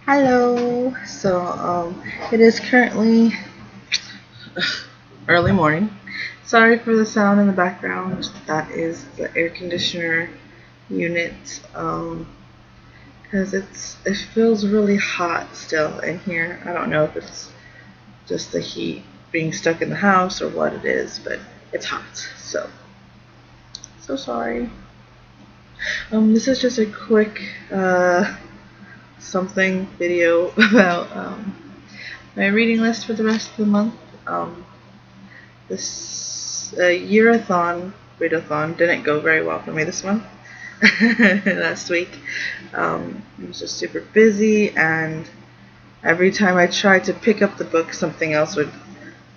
Hello. It is currently early morning. Sorry for the sound in the background. That is the air conditioner unit. Because it feels really hot still in here. I don't know if it's just the heat being stuck in the house or what it is, but it's hot. So sorry. This is just a quick something video about my reading list for the rest of the month. This year-a-thon, readathon didn't go very well for me this month. Last week, I was just super busy, and every time I tried to pick up the book, something else would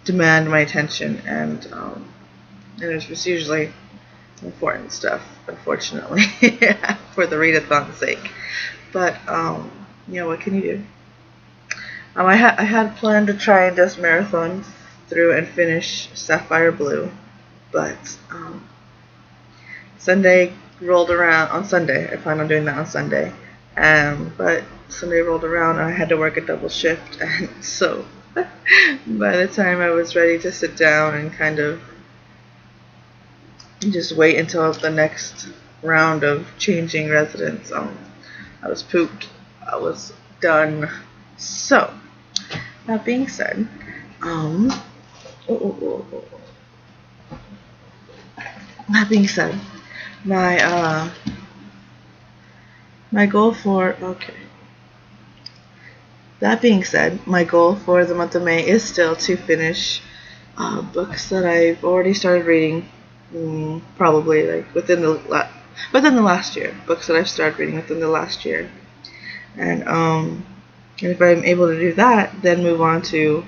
demand my attention, and it was usually important stuff, unfortunately, for the readathon's sake. But what can you do? I had planned to try and just marathon through and finish Sapphire Blue, but Sunday rolled around on Sunday. I plan on doing that on Sunday, but Sunday rolled around and I had to work a double shift, and so by the time I was ready to sit down and kind of just wait until the next round of changing residence, I was pooped. I was done. So, that being said, that being said, my my goal for that being said, my goal for the month of May is still to finish books that I've already started reading, probably like within the last year. Books that I've started reading within the last year, and if I'm able to do that, then move on to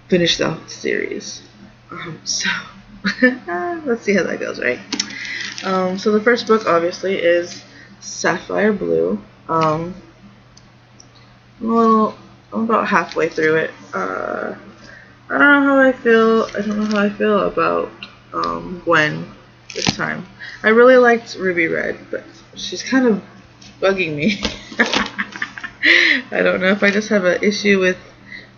finish the series. So let's see how that goes, right? So the first book, obviously, is Sapphire Blue. I'm about halfway through it. I don't know how I feel. I don't know how I feel about Gwen this time. I really liked Ruby Red, but she's kind of bugging me. I don't know if I just have an issue with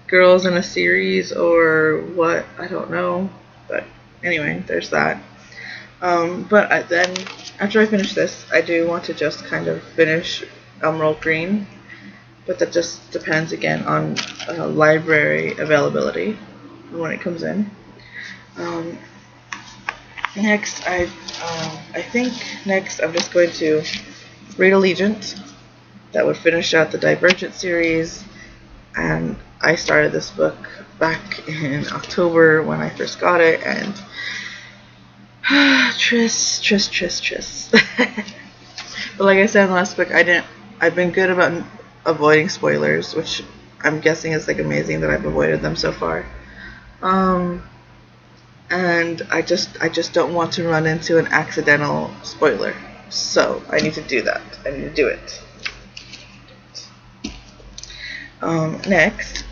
girls in a series or what. I don't know. But anyway, there's that. But then, after I finish this, I do want to just kind of finish Emerald Green. But that just depends again on library availability when it comes in. Next, I think next I'm just going to read Allegiant. That would finish out the Divergent series, and I started this book back in October when I first got it, and Tris. But like I said in the last book, I've been good about avoiding spoilers, which I'm guessing is like amazing that I've avoided them so far. And I just don't want to run into an accidental spoiler, so I need to do that. I need to do it. Next,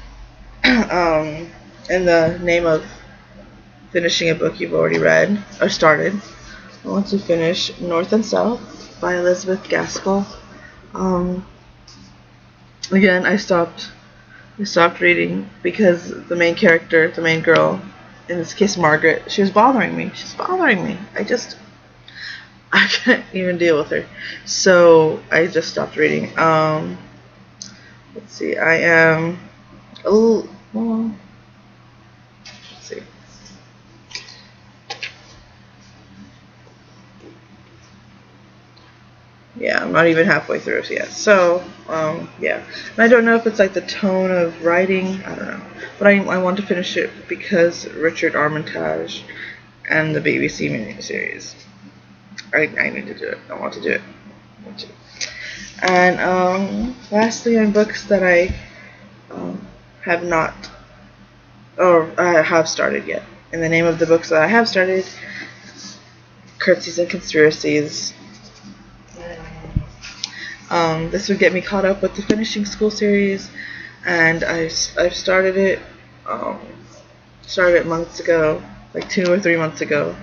in the name of finishing a book you've already read or started, I want to finish North and South by Elizabeth Gaskell. Again, I stopped reading because the main character, the main girl, in this case Margaret, she was bothering me. I couldn't even deal with her. So I just stopped reading. Let's see, I am let's see. Yeah, I'm not even halfway through it yet. So, yeah. And I don't know if it's like the tone of writing, I don't know. But I want to finish it because Richard Armitage and the BBC miniseries. I need to do it. I want to do it. And lastly, on books that I have not, or I have started yet. In the name of the books that I have started, Curtsies and Conspiracies. This would get me caught up with the Finishing School series, and I've started it. Started it months ago, like 2 or 3 months ago,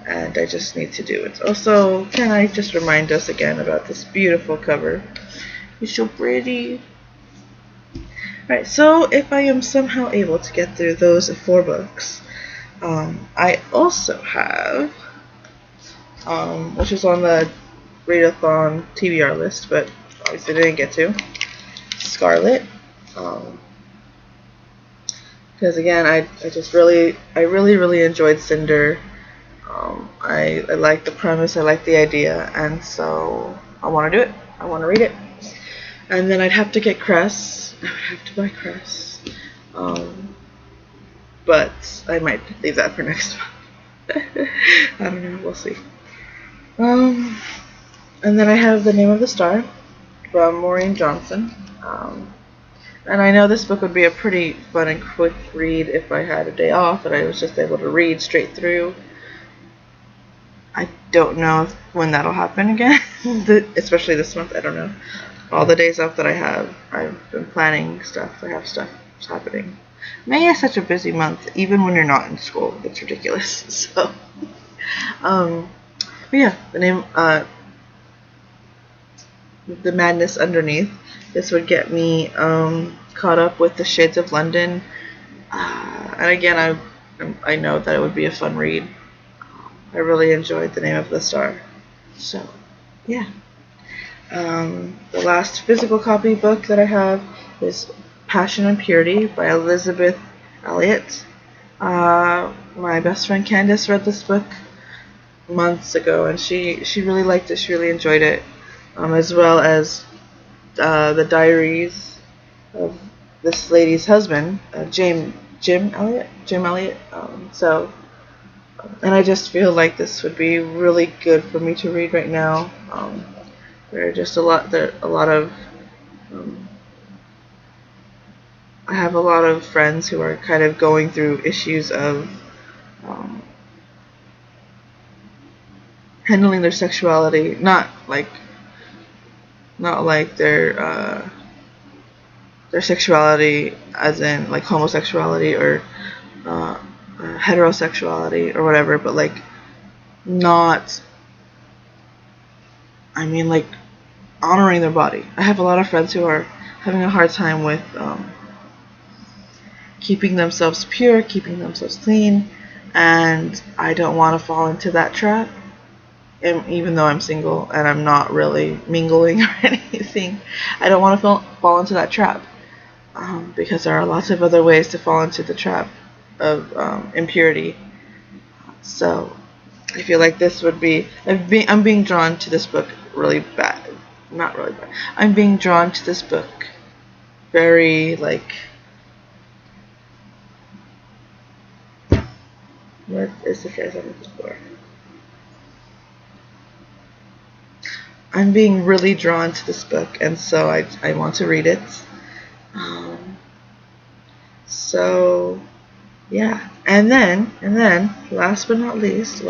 and I just need to do it. Also, can I just remind us again about this beautiful cover? It's so pretty. Alright, so if I am somehow able to get through those 4 books, I also have, which is on the readathon TBR list, but obviously didn't get to, Scarlet. Because again, I really enjoyed Cinder. I like the premise, I like the idea, and so I want to do it. I want to read it. And then I'd have to get Cress. I would have to buy Cress. But I might leave that for next month. I don't know, we'll see. And then I have The Name of the Star from Maureen Johnson. And I know this book would be a pretty fun and quick read if I had a day off and I was just able to read straight through. I don't know when that'll happen again, especially this month. I don't know. All the days off that I have, I've been planning stuff. I have stuff happening. May is such a busy month, even when you're not in school. It's ridiculous. So, but yeah, the name, The Madness Underneath. This would get me caught up with The Shades of London. And again, I know that it would be a fun read. I really enjoyed The Name of the Star. So, yeah. The last physical copy book that I have is Passion and Purity by Elizabeth Elliot. My best friend Candace read this book months ago, and she really liked it. She really enjoyed it, as well as the diaries of this lady's husband, Jim Elliot. And I just feel like this would be really good for me to read right now. There are just a lot of I have a lot of friends who are kind of going through issues of handling their sexuality, not like their sexuality as in like homosexuality or heterosexuality or whatever, but like not, like honoring their body. I have a lot of friends who are having a hard time with keeping themselves pure, keeping themselves clean, and I don't want to fall into that trap. And even though I'm single and I'm not really mingling or anything, I don't want to fall into that trap, because there are lots of other ways to fall into the trap of impurity. So I feel like this would be, I'm being drawn to this book really bad. Not really bad. I'm being drawn to this book very, like, what is the phrase I'm looking for? I'm being really drawn to this book, and so I want to read it. So yeah, and then last but not least,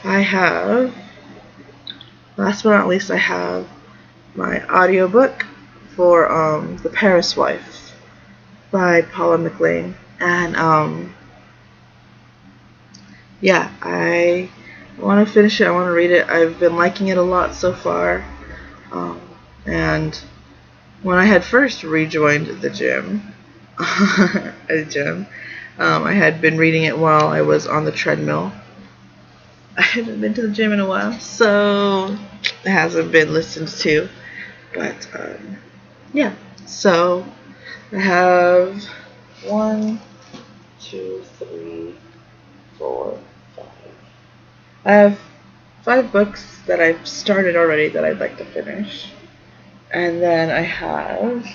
I have my audiobook for The Paris Wife by Paula McLean, and yeah, I want to finish it. I want to read it. I've been liking it a lot so far, and when I had first rejoined the gym, I had been reading it while I was on the treadmill. I haven't been to the gym in a while, so it hasn't been listened to. But yeah, so I have 1, 2, 3, 4, 5. I have 5 books that I've started already that I'd like to finish, and then I have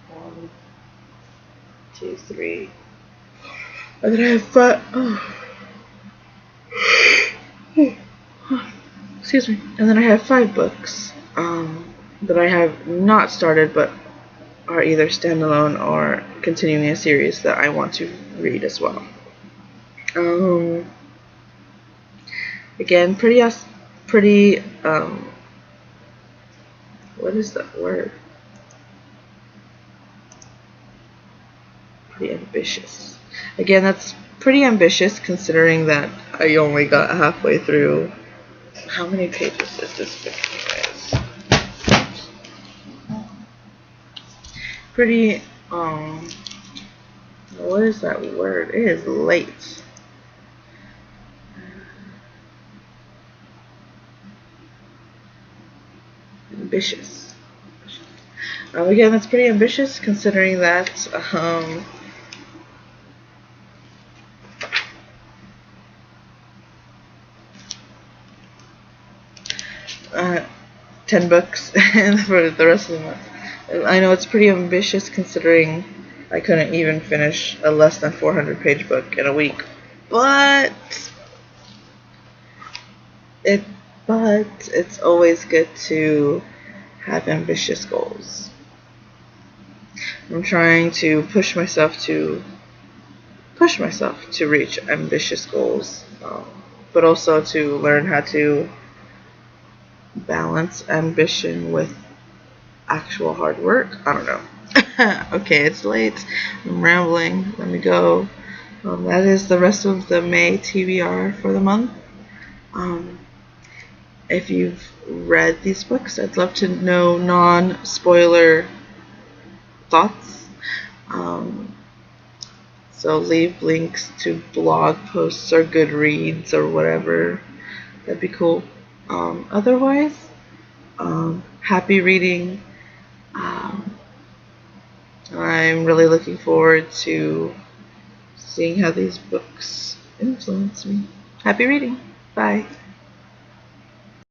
1, 2, 3, and then I have 5. Excuse me. And then I have 5 books that I have not started, but are either standalone or continuing a series that I want to read as well. Again, pretty what is that word? Pretty ambitious. Again, that's pretty ambitious considering that I only got halfway through. How many pages is this book, anyways? pretty, what is that word? It is late. Ambitious. Again, that's pretty ambitious considering that, 10 books for the rest of the month. I know it's pretty ambitious considering I couldn't even finish a less than 400-page book in a week. But it's always good to have ambitious goals. I'm trying to push myself to reach ambitious goals, but also to learn how to balance ambition with actual hard work. I don't know. Okay, it's late. I'm rambling. Let me go. That is the rest of the May TBR for the month. If you've read these books, I'd love to know non-spoiler thoughts. So leave links to blog posts or Goodreads or whatever. That'd be cool. Otherwise, happy reading. I'm really looking forward to seeing how these books influence me. Happy reading. Bye.